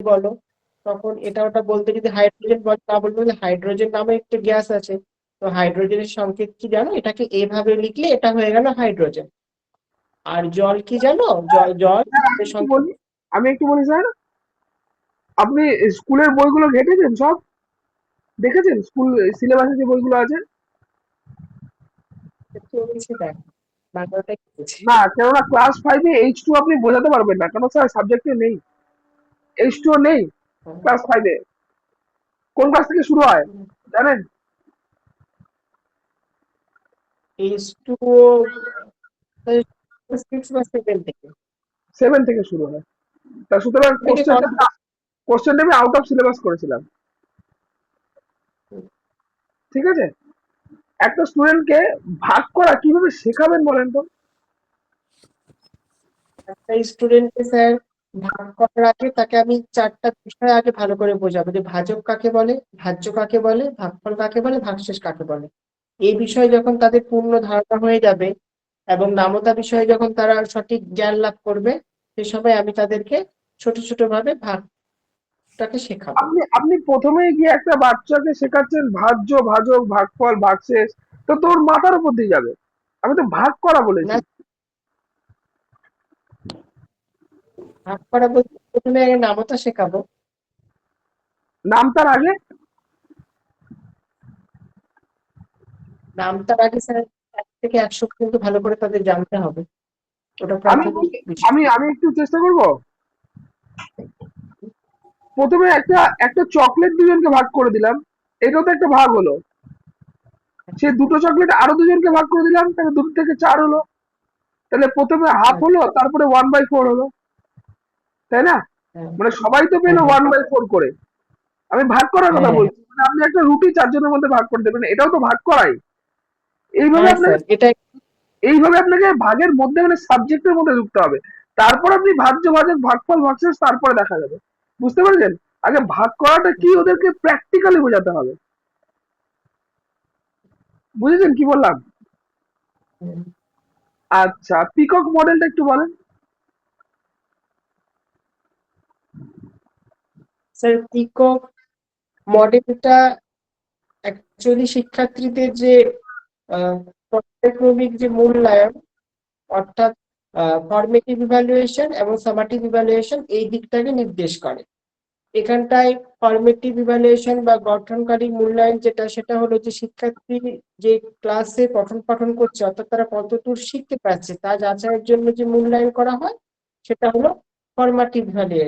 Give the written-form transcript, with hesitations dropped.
বলো, তখন এটা ওটা বলতে যদি হাইড্রোজেন বলো, তা বলবো যে হাইড্রোজেন নামে একটা গ্যাস আছে। তো হাইড্রোজেনের সংকেত কি জানো? এটাকে এভাবে লিখলে এটা হয়ে গেল হাইড্রোজেন। আর জল কি জানো? জল জল স্যার আমি এর একটু সংকেত। বলি, স্যার, আপনি স্কুলের বইগুলো ঘেটেছেন সব? দেখেছেন স্কুল সিলেবাসে যে বইগুলো আছে? একটু নিচে দেখো, বাংলাটা কি বলছে। না, কেননা ক্লাস 5 এ H2 আপনি বোঝাতে পারবেন না, কেন স্যার সাবজেক্টে নেই, H2 নেই ক্লাস 5 এ। কোন ক্লাস থেকে শুরু হয় জানেন? H2 সিক্স বা সেভেন থেকে। 7 থেকে শুরু হয়। তা সুতরাং থেকে কম। কোশ্চেনটা আমি আউট অফ সিলেবাস করেছিলাম। ঠিক আছে? একটা স্টুডেন্টকে ভাগ করা কিভাবে শেখাবেন বলেন তো? একটা স্টুডেন্টকে স্যার ভাগ করার আগে তাকে আমি চারটা বিষয় আগে ভালো করে বোঝাবো, যে ভাজক কাকে বলে, ভাজ্য কাকে বলে, ভাগফল কাকে বলে, ভাগশেষ কাকে বলে। এই বিষয়ে যখন তাদের পূর্ণ ধারণা হয়ে যাবে এবং নামতা বিষয়ে যখন তারা সঠিক জ্ঞান লাভ করবে, সে সময় আমি তাদেরকে ছোট ছোট ভাবে ভাগটাকে শেখাবো। আপনি আপনি প্রথমেই গিয়ে একটা বাচ্চাকে শেখাচ্ছেন ভাজ্য, ভাজক, ভাগফল, ভাগশেষ, তো তোর মাথার উপর দিয়ে যাবে। আমি তো ভাগ করা না, বলেছি। ভাগ করা বলতে প্রথমে আগে নামতা শেখাবো। নামতার আগে? নামতার আগে স্যার 1 থেকে 100 পর্যন্ত ভালো করে তাদের জানতে হবে। ওটা আমি প্রাথমিক বলি- বিষয়। আমি আমি একটু চেষ্টা করব। প্রথমে একটা একটা চকলেট দুজনকে ভাগ করে দিলাম, এটাও তো একটা ভাগ হলো। সে দুটো চকলেট আরো দুজনকে ভাগ করে দিলাম, তাহলে 2 থেকে 4 হলো। তাহলে প্রথমে হাফ হ্যাঁ, হলো, তারপরে 1/4 হলো, তাই না? হ্যাঁ, মানে সবাই তো হ্যাঁ, পেলো হ্যাঁ, 1/4 করে। আমি ভাগ করার হ্যাঁ, কথা হ্যাঁ, বলছি, মানে আপনি একটা রুটি 4 জনের মধ্যে ভাগ করে দেবেন, এটাও তো ভাগ করাই। এইভাবে হ্যাঁ আপনাকে স্যার, এটা এইভাবে আপনাকে ভাগের মধ্যে মানে সাবজেক্টের মধ্যে ঢুকতে হবে। তারপর আপনি ভাজ্য, ভাজক, ভাগফল, ভাগশেষ তারপরে দেখা যাবে। বুঝতে পেরেছেন? আগে ভাগ করাটা কি ওদেরকে প্র্যাকটিক্যালি বোঝাতে হবে। বুঝেছেন কি বললাম? আচ্ছা, পিকক মডেলটা একটু বলেন। স্যার পিকক মডেলটা অ্যাকচুয়ালি শিক্ষার্থীদের যে পর্যায়ক্রমিক যে মূল্যায়ন, অর্থাৎ ফরমেটিভ ইভ্যালুয়েশন এবং সামাটিভ ইভ্যালুয়েশন, এই দিকটাকে নির্দেশ করে। এখানটায় ফরমেটিভ ইভ্যালুয়েশন বা গঠনকারী মূল্যায়ন যেটা, সেটা হলো যে শিক্ষার্থী যে ক্লাসে পঠন পাঠন করছে, অর্থাৎ তারা কতদূর শিখতে পারছে তা যাচাইয়ের জন্য যে মূল্যায়ন করা হয়, সেটা হলো ফরমেটিভ ইভ্যালুয়েশন।